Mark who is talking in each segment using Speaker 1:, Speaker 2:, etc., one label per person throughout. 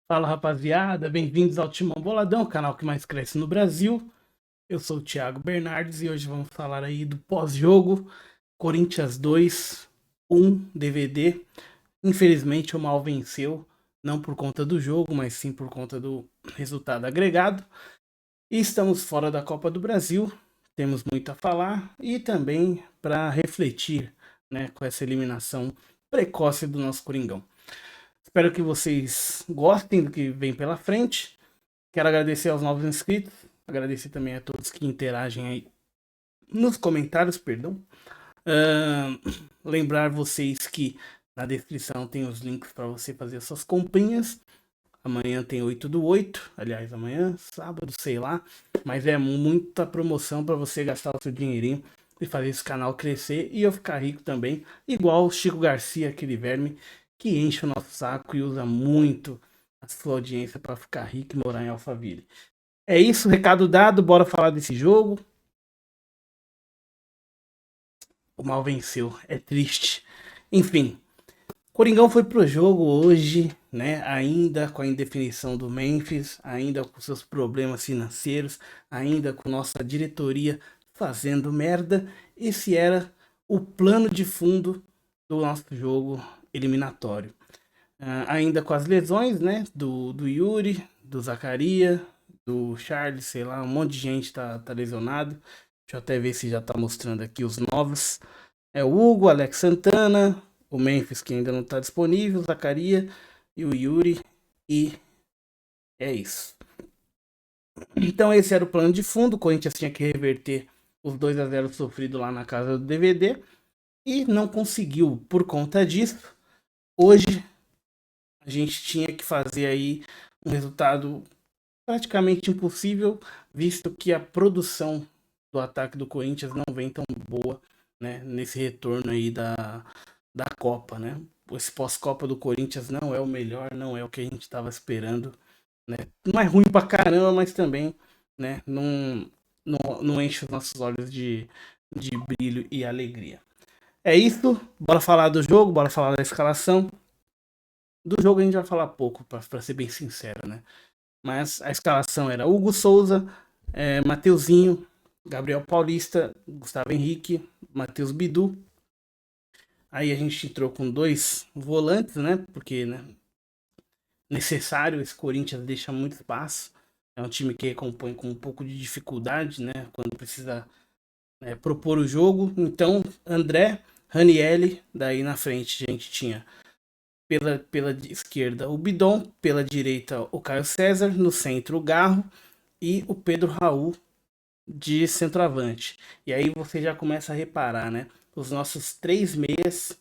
Speaker 1: Fala rapaziada, bem-vindos ao Timão Boladão, canal que mais cresce no Brasil. Eu sou o Thiago Bernardes e hoje vamos falar aí do pós-jogo Corinthians 2, 1 DVD. Infelizmente o Mal venceu, não por conta do jogo, mas sim por conta do resultado agregado. E estamos fora da Copa do Brasil, temos muito a falar e também para refletir, né, com essa eliminação precoce do nosso Coringão. Espero que vocês gostem do que vem pela frente. Quero agradecer aos novos inscritos, agradecer também a todos que interagem aí nos comentários, perdão. Lembrar vocês que na descrição tem os links para você fazer as suas comprinhas. Amanhã tem 8 do 8, aliás, amanhã, sábado, sei lá. Mas é muita promoção para você gastar o seu dinheirinho e fazer esse canal crescer e eu ficar rico também. Igual o Chico Garcia, aquele verme que enche o nosso saco e usa muito a sua audiência para ficar rico e morar em Alphaville. É isso, recado dado, bora falar desse jogo. O Mal venceu, é triste. Enfim, Coringão foi pro jogo hoje, né? Ainda com a indefinição do Memphis, ainda com seus problemas financeiros, ainda com nossa diretoria fazendo merda. Esse era o plano de fundo do nosso jogo eliminatório. Ainda com as lesões, né? Do Yuri, do Zacaria, do Charles, sei lá, um monte de gente tá lesionado. Deixa eu até ver se já tá mostrando aqui os novos. É o Hugo, Alex Santana, o Memphis que ainda não tá disponível, o Zacaria e o Yuri. E é isso. Então esse era o plano de fundo. O Corinthians tinha que reverter os 2-0 sofrido lá na casa do DVD. E não conseguiu por conta disso. Hoje a gente tinha que fazer aí um resultado praticamente impossível, visto que a produção do ataque do Corinthians não vem tão boa, né, nesse retorno aí da Copa, né? Esse pós-Copa do Corinthians não é o melhor, não é o que a gente estava esperando, né? Não é ruim pra caramba, mas também, né, não enche os nossos olhos de brilho e alegria. É isso, bora falar do jogo, bora falar da escalação. Do jogo a gente vai falar pouco, pra ser bem sincero, né? Mas a escalação era Hugo Souza, Mateuzinho, Gabriel Paulista, Gustavo Henrique, Matheus Bidu. Aí a gente entrou com dois volantes, né? Porque, né, necessário, esse Corinthians deixa muito espaço. É um time que compõe com um pouco de dificuldade, né? Quando precisa, propor o jogo. Então, André, Ranielli, daí na frente a gente tinha pela esquerda o Bidon, pela direita o Caio César, no centro o Garro e o Pedro Raul de centroavante. E aí você já começa a reparar, né? Os nossos três meias,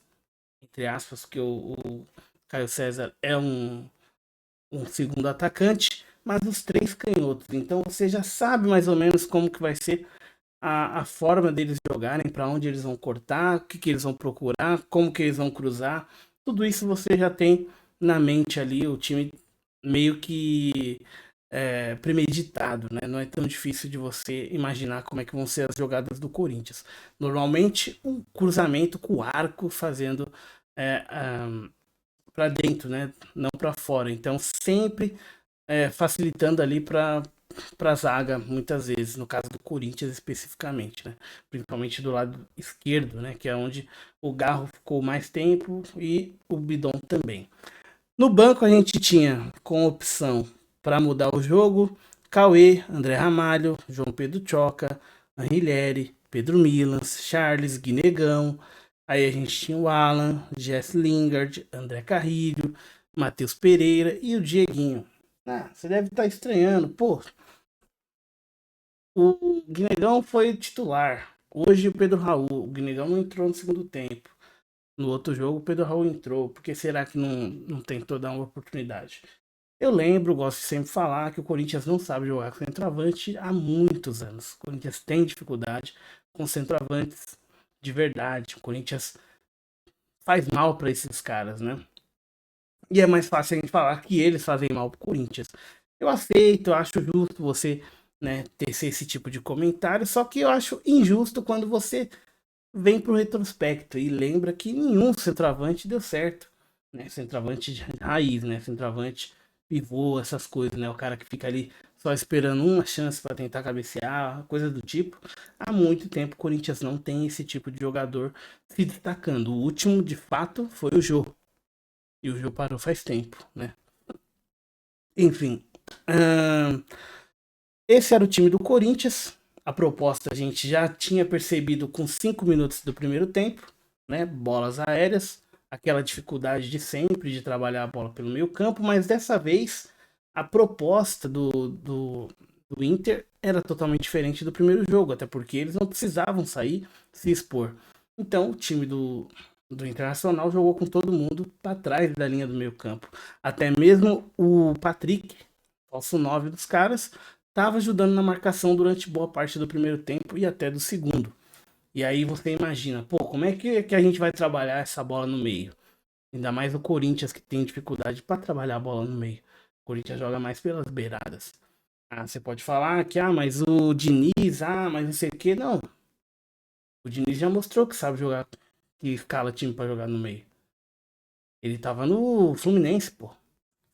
Speaker 1: entre aspas, que o Caio César é um segundo atacante, mas os três canhotos. Então você já sabe mais ou menos como que vai ser a forma deles jogarem, para onde eles vão cortar, o que eles vão procurar, como que eles vão cruzar. Tudo isso você já tem na mente ali, o time meio que premeditado, né? Não é tão difícil de você imaginar como é que vão ser as jogadas do Corinthians. Normalmente, um cruzamento com o arco fazendo para dentro, né? Não para fora. Então, sempre facilitando ali para a zaga, muitas vezes, no caso do Corinthians especificamente, né? Principalmente do lado esquerdo, né? Que é onde o Garro ficou mais tempo e o Bidon também. No banco a gente tinha com opção para mudar o jogo Cauê, André Ramalho, João Pedro Choca, Anrileri, Pedro Milans, Charles, Guinegão. Aí a gente tinha o Alan, Jess Lingard, André Carrilho, Matheus Pereira e o Dieguinho. Você deve estar estranhando. Pô, o Guinegão foi titular. Hoje o Pedro Raul. O Guinegão não entrou no segundo tempo. No outro jogo o Pedro Raul entrou. Por que será que não tentou dar uma oportunidade? Eu lembro, gosto de sempre falar que o Corinthians não sabe jogar com centroavante há muitos anos. O Corinthians tem dificuldade com centroavantes de verdade. O Corinthians faz mal para esses caras, né? E é mais fácil a gente falar que eles fazem mal pro Corinthians. Eu aceito, eu acho justo você, né, tecer esse tipo de comentário, só que eu acho injusto quando você vem pro retrospecto e lembra que nenhum centroavante deu certo, né? Centroavante de raiz, né? Centroavante pivô, essas coisas, né? O cara que fica ali só esperando uma chance para tentar cabecear, coisa do tipo. Há muito tempo o Corinthians não tem esse tipo de jogador se destacando. O último, de fato, foi o Jô. E o Jô parou faz tempo, né? Enfim. ahn, Esse era o time do Corinthians. A proposta a gente já tinha percebido com 5 minutos do primeiro tempo, né? Bolas aéreas, aquela dificuldade de sempre de trabalhar a bola pelo meio campo, mas dessa vez a proposta do Inter era totalmente diferente do primeiro jogo, até porque eles não precisavam sair, se expor. Então o time do Internacional jogou com todo mundo para trás da linha do meio campo. Até mesmo o Patrick, falso 9 dos caras, estava ajudando na marcação durante boa parte do primeiro tempo e até do segundo. E aí você imagina, pô, como é que a gente vai trabalhar essa bola no meio? Ainda mais o Corinthians que tem dificuldade para trabalhar a bola no meio. O Corinthians joga mais pelas beiradas. Ah, você pode falar que, mas o Diniz, mas não sei o que. Não, o Diniz já mostrou que sabe jogar, que escala time para jogar no meio. Ele tava no Fluminense, pô. O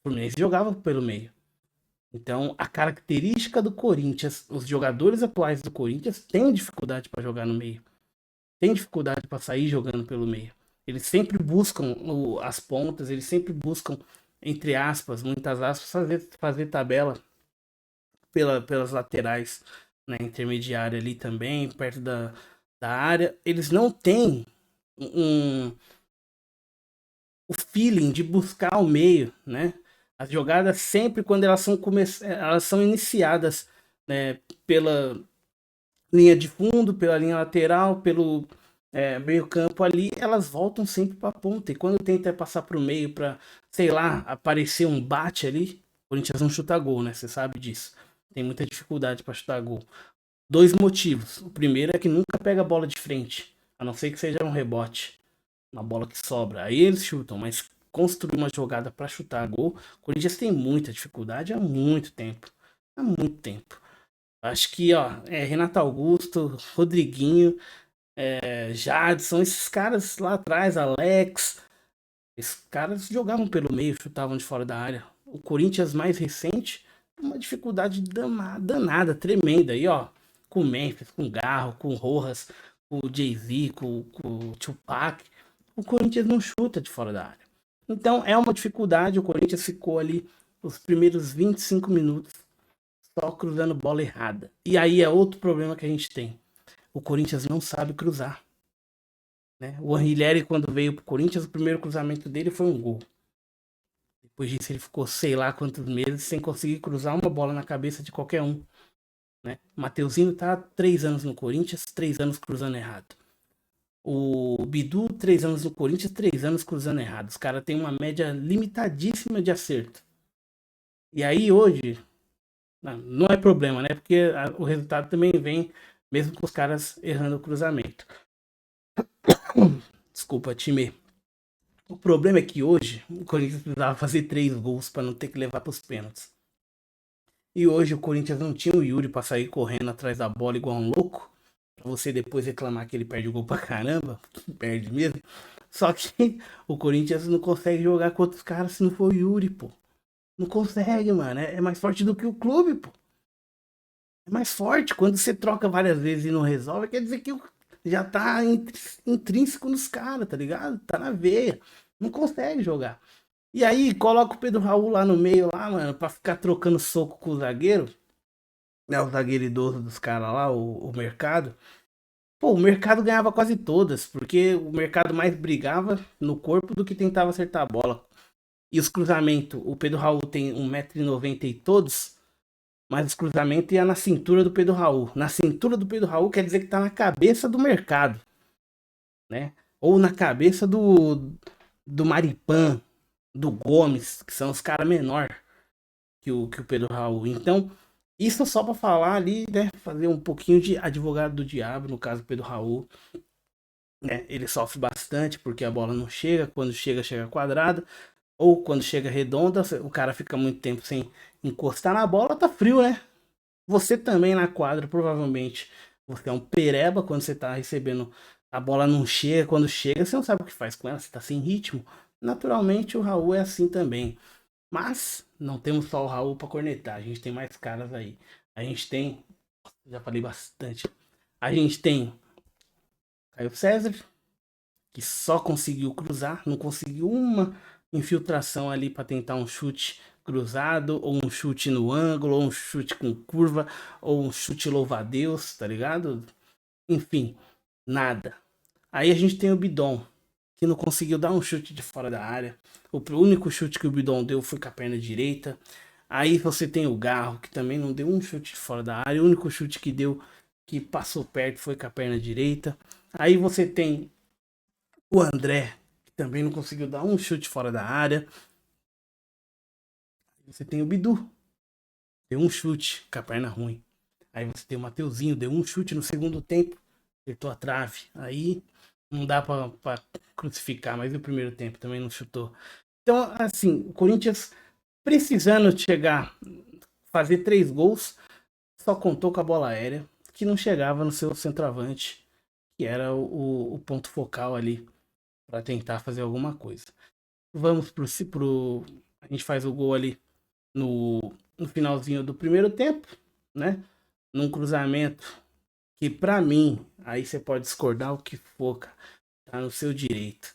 Speaker 1: Fluminense jogava pelo meio. Então, a característica do Corinthians, os jogadores atuais do Corinthians têm dificuldade para jogar no meio, têm dificuldade para sair jogando pelo meio. Eles sempre buscam as pontas, eles sempre buscam, entre aspas, muitas aspas, fazer tabela pelas laterais, né, intermediária ali também, perto da área. Eles não têm um, o feeling de buscar o meio, né? As jogadas sempre quando elas são iniciadas, né, pela linha de fundo, pela linha lateral, pelo meio campo ali, elas voltam sempre para a ponta. E quando tenta passar para o meio para, sei lá, aparecer um bate ali, o Corinthians não chuta gol, né? Você sabe disso. Tem muita dificuldade para chutar gol. Dois motivos. O primeiro é que nunca pega a bola de frente, a não ser que seja um rebote, uma bola que sobra. Aí eles chutam, mas construir uma jogada para chutar gol, o Corinthians tem muita dificuldade há muito tempo. Há muito tempo. Acho que, Renato Augusto, Rodriguinho, Jadson, esses caras lá atrás, Alex, esses caras jogavam pelo meio, chutavam de fora da área. O Corinthians mais recente, uma dificuldade danada, tremenda. Aí, com o Memphis, com o Garro, com o Rojas, com o Jay-Z, com o Tupac, o Corinthians não chuta de fora da área. Então é uma dificuldade, o Corinthians ficou ali os primeiros 25 minutos só cruzando bola errada. E aí é outro problema que a gente tem. O Corinthians não sabe cruzar. Né? O Anrileri, quando veio pro Corinthians, o primeiro cruzamento dele foi um gol. Depois disso, ele ficou sei lá quantos meses sem conseguir cruzar uma bola na cabeça de qualquer um. Né? O Mateuzinho tá há 3 anos no Corinthians, 3 anos cruzando errado. O Bidu, 3 anos no Corinthians, 3 anos cruzando errado. Os caras têm uma média limitadíssima de acerto. E aí hoje, não é problema, né? Porque o resultado também vem mesmo com os caras errando o cruzamento. Desculpa, time. O problema é que hoje o Corinthians precisava fazer 3 gols para não ter que levar para os pênaltis. E hoje o Corinthians não tinha o Yuri para sair correndo atrás da bola igual um louco. Pra você depois reclamar que ele perde o gol pra caramba. Perde mesmo. Só que o Corinthians não consegue jogar com outros caras se não for o Yuri, pô. Não consegue, mano. É mais forte do que o clube, pô. É mais forte. Quando você troca várias vezes e não resolve, quer dizer que já tá intrínseco nos caras, tá ligado? Tá na veia. Não consegue jogar. E aí, coloca o Pedro Raul lá no meio, lá, mano, pra ficar trocando soco com o zagueiro. Né, o zagueiro idoso dos caras lá, o Mercado. Pô, o Mercado ganhava quase todas, porque o Mercado mais brigava no corpo do que tentava acertar a bola. E os cruzamentos, o Pedro Raul tem 1,90 m e todos, mas os cruzamentos ia na cintura do Pedro Raul. Na cintura do Pedro Raul quer dizer que tá na cabeça do Mercado, né? Ou na cabeça do Maripan, do Gomes, que são os caras menor que o Pedro Raul. Então, isso só para falar ali, né? Fazer um pouquinho de advogado do diabo, no caso do Pedro Raul. Né? Ele sofre bastante porque a bola não chega, quando chega, chega quadrada. Ou quando chega redonda, o cara fica muito tempo sem encostar na bola, tá frio, né? Você também na quadra, provavelmente. Você é um pereba quando você tá recebendo. A bola não chega, quando chega, você não sabe o que faz com ela, você tá sem ritmo. Naturalmente o Raul é assim também. Mas não temos só o Raul para cornetar, a gente tem mais caras aí. A gente tem, já falei bastante, a gente tem Caio César, que só conseguiu cruzar, não conseguiu uma infiltração ali para tentar um chute cruzado, ou um chute no ângulo, ou um chute com curva, ou um chute louva-a-Deus, tá ligado? Enfim, nada. Aí a gente tem o Bidon, que não conseguiu dar um chute de fora da área. O único chute que o Bidon deu foi com a perna direita. Aí você tem o Garro, que também não deu um chute de fora da área. O único chute que deu, que passou perto, foi com a perna direita. Aí você tem o André, que também não conseguiu dar um chute fora da área. Você tem o Bidu, deu um chute com a perna ruim. Aí você tem o Mateuzinho, deu um chute no segundo tempo, acertou a trave. Aí não dá pra crucificar, mas o primeiro tempo também não chutou. Então, assim, o Corinthians precisando chegar, fazer 3 gols, só contou com a bola aérea, que não chegava no seu centroavante, que era o ponto focal ali para tentar fazer alguma coisa. Vamos pro. A gente faz o gol ali no finalzinho do primeiro tempo, né? Num cruzamento que, pra mim, aí você pode discordar o que for, cara, tá no seu direito.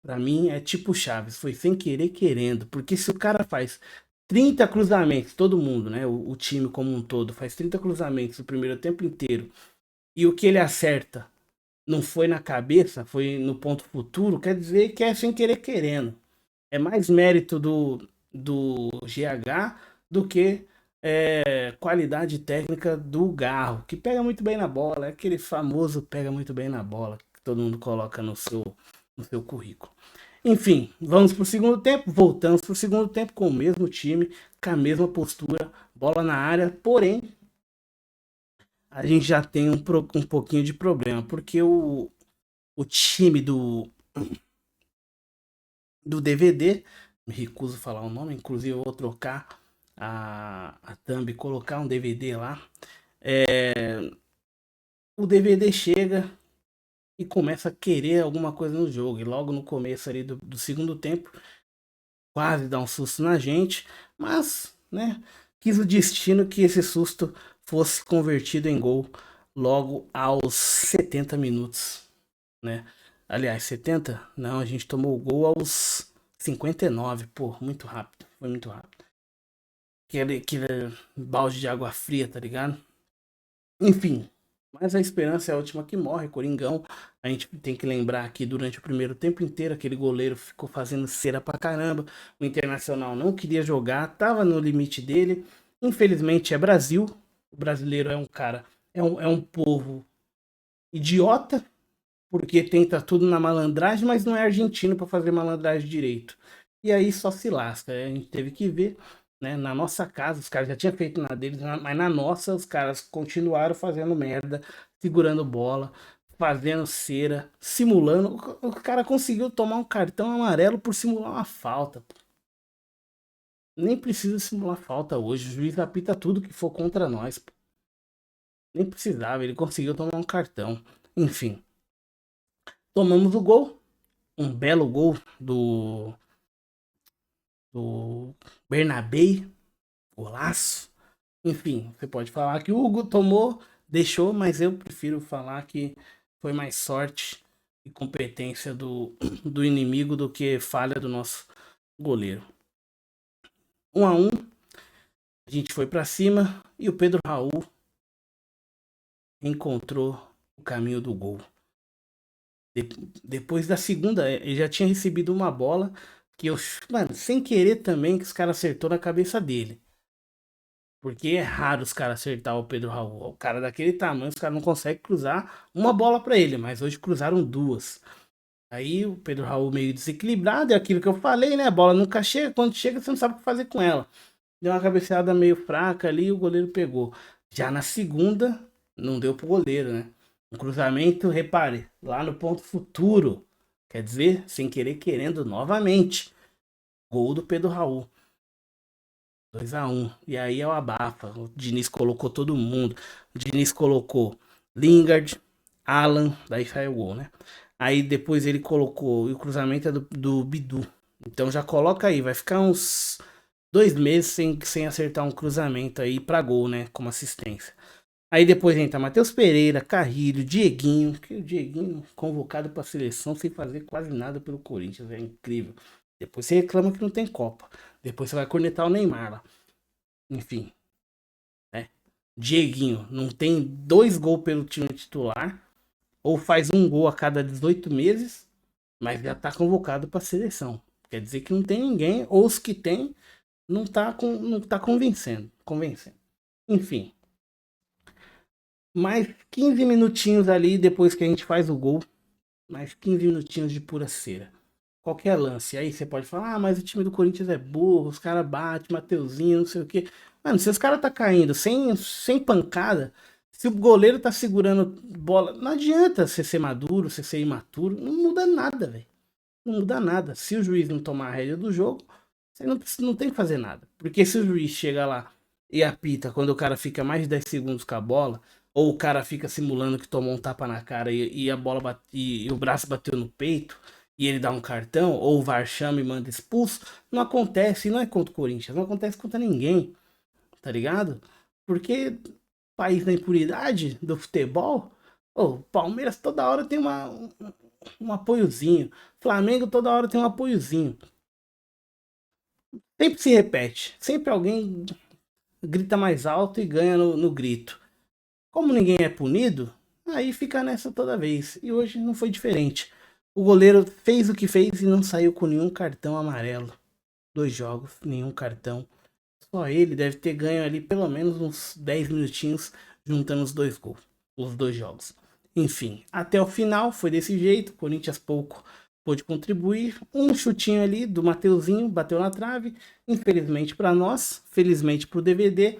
Speaker 1: Pra mim é tipo Chaves, foi sem querer querendo, porque se o cara faz 30 cruzamentos, todo mundo, né? O time como um todo faz 30 cruzamentos o primeiro tempo inteiro, e o que ele acerta não foi na cabeça, foi no ponto futuro, quer dizer que é sem querer querendo. É mais mérito do GH do que qualidade técnica do Garro, que pega muito bem na bola, é aquele famoso pega muito bem na bola, que todo mundo coloca no seu currículo. Enfim, vamos para o segundo tempo, voltamos para o segundo tempo com o mesmo time, com a mesma postura, bola na área, porém a gente já tem um pouquinho de problema, porque o time do DVD, me recuso a falar o nome, inclusive eu vou trocar a thumb e colocar um DVD lá. O DVD chega e começa a querer alguma coisa no jogo, e logo no começo ali do segundo tempo, quase dá um susto na gente, mas, né, quis o destino que esse susto fosse convertido em gol logo aos 70 minutos, né? Aliás, 70? Não, a gente tomou o gol aos 59, pô, muito rápido, foi muito rápido. Aquele balde de água fria, tá ligado? Enfim, mas a esperança é a última que morre, Coringão. A gente tem que lembrar que durante o primeiro tempo inteiro aquele goleiro ficou fazendo cera pra caramba. O Internacional não queria jogar, tava no limite dele. Infelizmente é Brasil. O brasileiro é um cara, é um povo idiota, porque tenta tudo na malandragem, mas não é argentino para fazer malandragem direito. E aí só se lasca. A gente teve que ver, né? Na nossa casa, os caras já tinham feito na deles, mas na nossa, os caras continuaram fazendo merda, segurando bola, fazendo cera, simulando. O cara conseguiu tomar um cartão amarelo por simular uma falta. Nem precisa simular falta hoje. O juiz apita tudo que for contra nós. Nem precisava, ele conseguiu tomar um cartão. Enfim, tomamos o gol. Um belo gol do Bernabé, golaço. Enfim, você pode falar que o Hugo tomou, deixou, mas eu prefiro falar que foi mais sorte e competência do inimigo do que falha do nosso goleiro. 1-1, a gente foi para cima e o Pedro Raul encontrou o caminho do gol. Depois da segunda, ele já tinha recebido uma bola que eu, mano, sem querer também, que os caras acertou na cabeça dele. Porque é raro os caras acertar o Pedro Raul. O cara daquele tamanho, os caras não conseguem cruzar uma bola para ele, mas hoje cruzaram duas. Aí o Pedro Raul meio desequilibrado, é aquilo que eu falei, né? A bola nunca chega, quando chega você não sabe o que fazer com ela. Deu uma cabeceada meio fraca ali e o goleiro pegou. Já na segunda, não deu pro goleiro, né? Um cruzamento, repare, lá no ponto futuro. Quer dizer, sem querer, querendo novamente. Gol do Pedro Raul. 2-1. E aí é o abafa. O Diniz colocou todo mundo. O Diniz colocou Lingard, Alan, daí saiu o gol, né? Aí depois ele colocou. E o cruzamento é do Bidu. Então já coloca aí. Vai ficar uns 2 meses sem acertar um cruzamento aí pra gol, né? Como assistência. Aí depois entra Matheus Pereira, Carrilho, Dieguinho, que o Dieguinho convocado pra seleção sem fazer quase nada pelo Corinthians, é incrível. Depois você reclama que não tem Copa. Depois você vai cornetar o Neymar lá. Enfim, né? Dieguinho não tem 2 gols pelo time titular, ou faz um gol a cada 18 meses, mas já tá convocado pra seleção. Quer dizer que não tem ninguém, ou os que tem, não tá convencendo. Enfim, mais 15 minutinhos ali depois que a gente faz o gol, mais 15 minutinhos de pura cera. Qualquer lance. Aí você pode falar, ah, mas o time do Corinthians é burro, os caras batem, Mateuzinho, não sei o quê. Mano, se os caras tá caindo sem pancada, se o goleiro tá segurando bola, não adianta você ser maduro, você ser imaturo, não muda nada, velho. Não muda nada. Se o juiz não tomar a rédea do jogo, você não tem que fazer nada. Porque se o juiz chega lá e apita quando o cara fica mais de 10 segundos com a bola, ou o cara fica simulando que tomou um tapa na cara e a bola e o braço bateu no peito, e ele dá um cartão, ou o VAR chama e manda expulso, não acontece, e não é contra o Corinthians, não acontece contra ninguém, tá ligado? Porque país da impunidade do futebol, o Palmeiras toda hora tem um apoiozinho. Flamengo toda hora tem um apoiozinho. Sempre se repete. Sempre alguém grita mais alto e ganha no grito. Como ninguém é punido, aí fica nessa toda vez. E hoje não foi diferente. O goleiro fez o que fez e não saiu com nenhum cartão amarelo. 2 jogos, nenhum cartão. Só ele deve ter ganho ali pelo menos uns 10 minutinhos juntando os 2 gols, os 2 jogos. Enfim, até o final foi desse jeito. Corinthians pouco pôde contribuir. Um chutinho ali do Mateuzinho bateu na trave. Infelizmente para nós, felizmente para o DVD,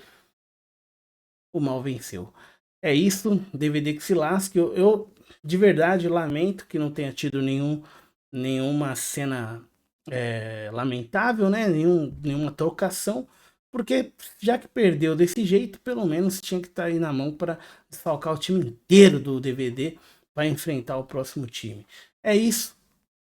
Speaker 1: o mal venceu. É isso, DVD que se lasque. Eu de verdade lamento que não tenha tido nenhuma cena lamentável, né? Nenhuma trocação, porque já que perdeu desse jeito, pelo menos tinha que estar aí na mão para desfalcar o time inteiro do DVD para enfrentar o próximo time. É isso,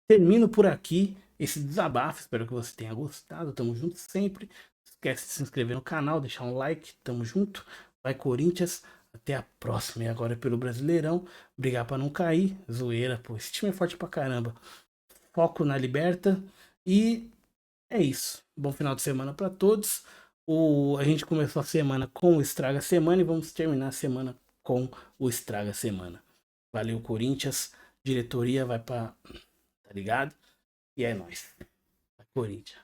Speaker 1: termino por aqui esse desabafo. Espero que você tenha gostado. Tamo junto sempre. Não esquece de se inscrever no canal, deixar um like. Tamo junto. Vai Corinthians. Até a próxima. E agora é pelo Brasileirão. Brigar para não cair. Zoeira, pô. Esse time é forte pra caramba. Foco na Liberta. E é isso. Bom final de semana para todos. A gente começou a semana com o Estraga Semana e vamos terminar a semana com o Estraga Semana. Valeu, Corinthians. Diretoria vai para, tá ligado? E é nóis. Corinthians.